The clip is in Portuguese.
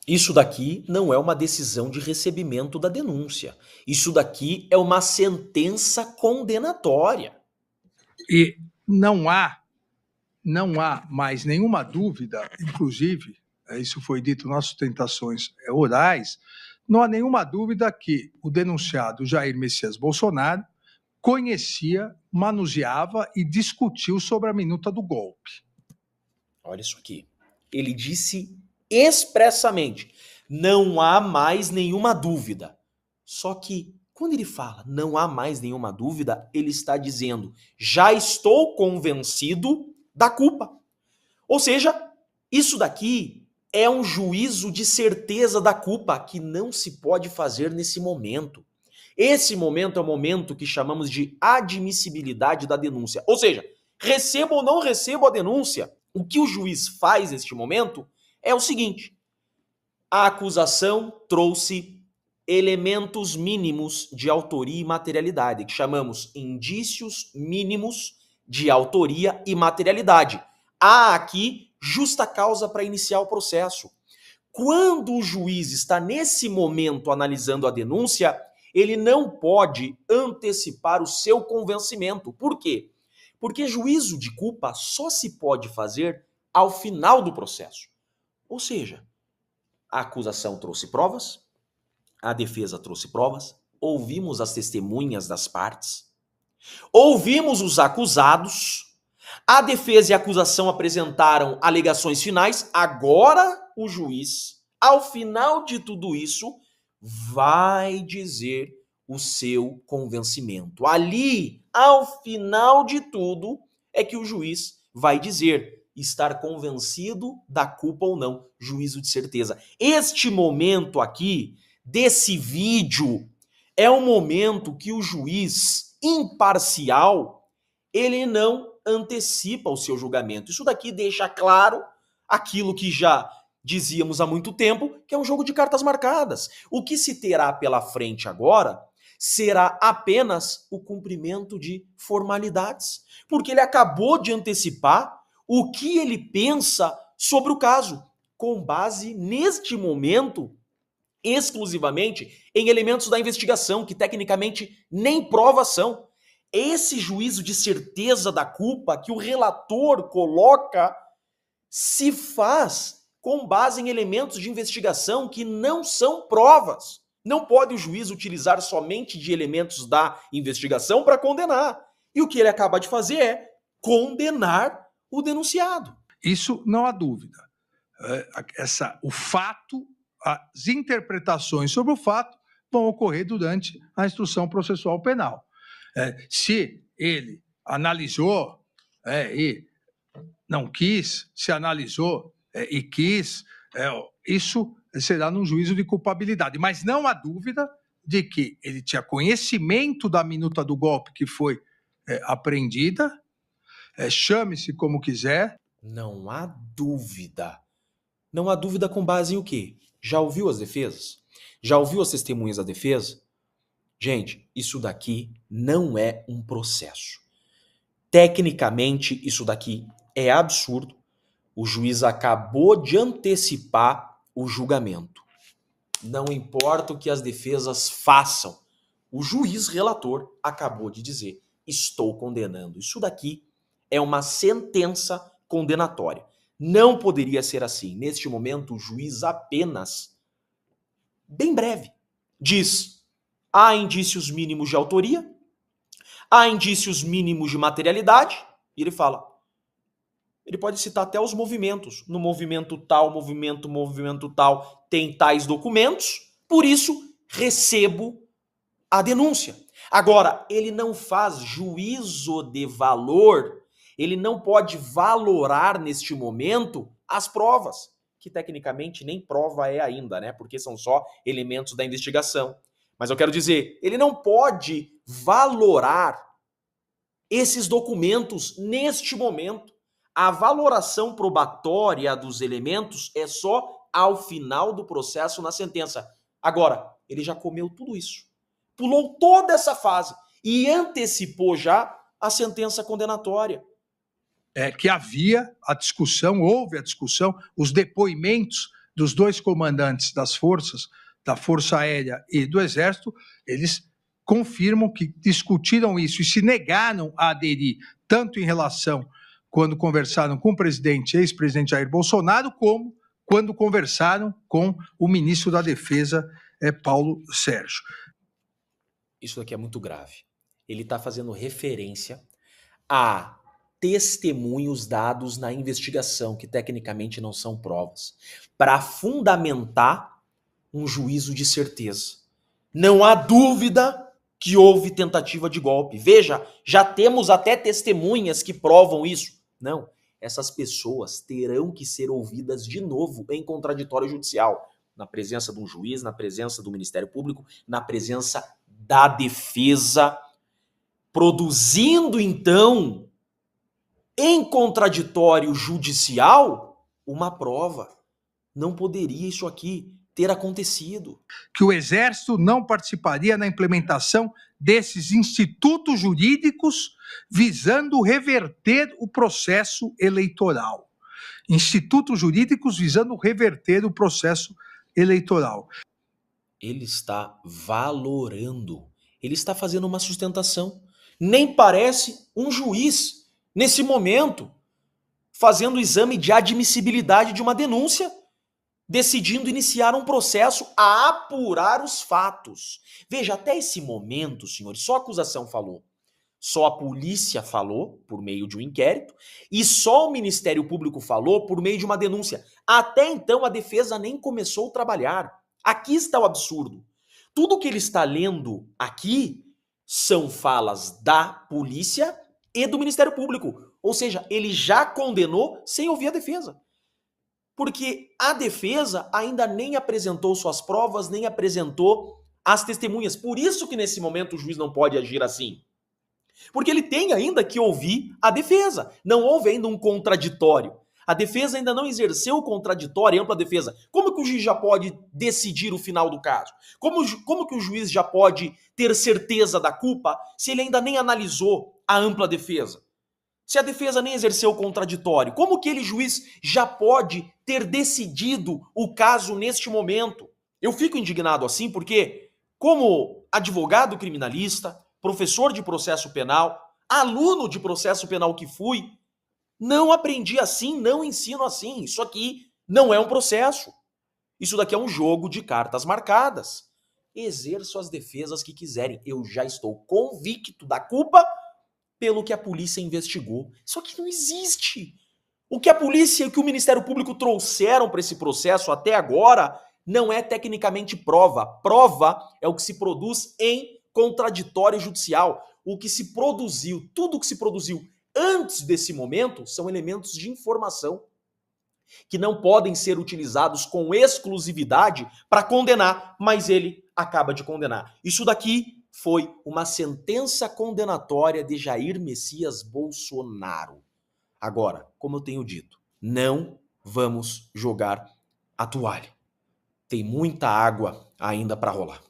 Isso daqui não é uma decisão de recebimento da denúncia. Isso daqui é uma sentença condenatória. E não há mais nenhuma dúvida, inclusive, isso foi dito nas sustentações orais, não há nenhuma dúvida que o denunciado Jair Messias Bolsonaro conhecia, manuseava e discutiu sobre a minuta do golpe. Olha isso aqui. Ele disse expressamente: não há mais nenhuma dúvida. Só que, quando ele fala não há mais nenhuma dúvida, ele está dizendo: já estou convencido da culpa. Ou seja, isso daqui é um juízo de certeza da culpa que não se pode fazer nesse momento. Esse momento é o momento que chamamos de admissibilidade da denúncia. Ou seja, recebo ou não recebo a denúncia, o que o juiz faz neste momento é o seguinte: a acusação trouxe elementos mínimos de autoria e materialidade, que chamamos indícios mínimos de autoria e materialidade. Há aqui justa causa para iniciar o processo. Quando o juiz está nesse momento analisando a denúncia, ele não pode antecipar o seu convencimento. Por quê? Porque juízo de culpa só se pode fazer ao final do processo. Ou seja, a acusação trouxe provas, a defesa trouxe provas, ouvimos as testemunhas das partes, ouvimos os acusados, a defesa e a acusação apresentaram alegações finais, agora o juiz, ao final de tudo isso, vai dizer o seu convencimento. Ali, ao final de tudo, é que o juiz vai dizer estar convencido da culpa ou não, juízo de certeza. Este momento aqui, desse vídeo, é um momento que o juiz imparcial, ele não antecipa o seu julgamento. Isso daqui deixa claro aquilo que já dizíamos há muito tempo, que é um jogo de cartas marcadas. O que se terá pela frente agora será apenas o cumprimento de formalidades, porque ele acabou de antecipar o que ele pensa sobre o caso, com base neste momento exclusivamente em elementos da investigação que tecnicamente nem prova são. Esse juízo de certeza da culpa que o relator coloca se faz com base em elementos de investigação que não são provas. Não pode o juiz utilizar somente de elementos da investigação para condenar. E o que ele acaba de fazer é condenar o denunciado. Isso não há dúvida. O fato, as interpretações sobre o fato vão ocorrer durante a instrução processual penal. Se ele analisou e não quis, se analisou e quis, isso será num juízo de culpabilidade. Mas não há dúvida de que ele tinha conhecimento da minuta do golpe que foi apreendida, chame-se como quiser. Não há dúvida. Não há dúvida com base em o quê? Já ouviu as defesas? Já ouviu as testemunhas da defesa? Gente, isso daqui não é um processo. Tecnicamente, isso daqui é absurdo. O juiz acabou de antecipar o julgamento. Não importa o que as defesas façam, o juiz relator acabou de dizer: estou condenando. Isso daqui é uma sentença condenatória. Não poderia ser assim. Neste momento, o juiz apenas, bem breve, diz: há indícios mínimos de autoria, há indícios mínimos de materialidade, e ele fala. Ele pode citar até os movimentos. No movimento tal, movimento tal, tem tais documentos, por isso recebo a denúncia. Agora, ele não faz juízo de valor, ele não pode valorar neste momento as provas, que tecnicamente nem prova é ainda, né? Porque são só elementos da investigação. Mas eu quero dizer, ele não pode valorar esses documentos neste momento. A valoração probatória dos elementos é só ao final do processo na sentença. Agora, ele já comeu tudo isso. Pulou toda essa fase e antecipou já a sentença condenatória. Que havia a discussão, houve a discussão, os depoimentos dos dois comandantes das forças, da Força Aérea e do Exército, eles confirmam que discutiram isso e se negaram a aderir, tanto em relação quando conversaram com o ex-presidente Jair Bolsonaro, como quando conversaram com o ministro da Defesa, Paulo Sérgio. Isso daqui é muito grave. Ele está fazendo referência a testemunhos dados na investigação, que tecnicamente não são provas, para fundamentar um juízo de certeza. Não há dúvida que houve tentativa de golpe. Veja, já temos até testemunhas que provam isso. Não, essas pessoas terão que ser ouvidas de novo em contraditório judicial, na presença de um juiz, na presença do Ministério Público, na presença da defesa, produzindo então em contraditório judicial uma prova. Não poderia isso aqui ter acontecido. Que o Exército não participaria na implementação desses institutos jurídicos visando reverter o processo eleitoral. Institutos jurídicos visando reverter o processo eleitoral. Ele está valorando, ele está fazendo uma sustentação. Nem parece um juiz, nesse momento, fazendo o exame de admissibilidade de uma denúncia, decidindo iniciar um processo a apurar os fatos. Veja, até esse momento, senhores, só a acusação falou. Só a polícia falou, por meio de um inquérito, e só o Ministério Público falou por meio de uma denúncia. Até então, a defesa nem começou a trabalhar. Aqui está o absurdo. Tudo que ele está lendo aqui são falas da polícia e do Ministério Público. Ou seja, ele já condenou sem ouvir a defesa. Porque a defesa ainda nem apresentou suas provas, nem apresentou as testemunhas. Por isso que nesse momento o juiz não pode agir assim. Porque ele tem ainda que ouvir a defesa. Não houve ainda um contraditório. A defesa ainda não exerceu o contraditório, a ampla defesa. Como que o juiz já pode decidir o final do caso? Como que o juiz já pode ter certeza da culpa se ele ainda nem analisou a ampla defesa? Se a defesa nem exerceu o contraditório, como que ele, juiz, já pode ter decidido o caso neste momento? Eu fico indignado assim porque, como advogado criminalista, professor de processo penal, aluno de processo penal que fui, não aprendi assim, não ensino assim. Isso aqui não é um processo. Isso daqui é um jogo de cartas marcadas. Exerço as defesas que quiserem. Eu já estou convicto da culpa pelo que a polícia investigou. Isso aqui não existe. O que a polícia e o que o Ministério Público trouxeram para esse processo até agora não é tecnicamente prova. Prova é o que se produz em contraditório judicial. O que se produziu, tudo que se produziu antes desse momento são elementos de informação que não podem ser utilizados com exclusividade para condenar, mas ele acaba de condenar. Isso daqui foi uma sentença condenatória de Jair Messias Bolsonaro. Agora, como eu tenho dito, não vamos jogar a toalha. Tem muita água ainda para rolar.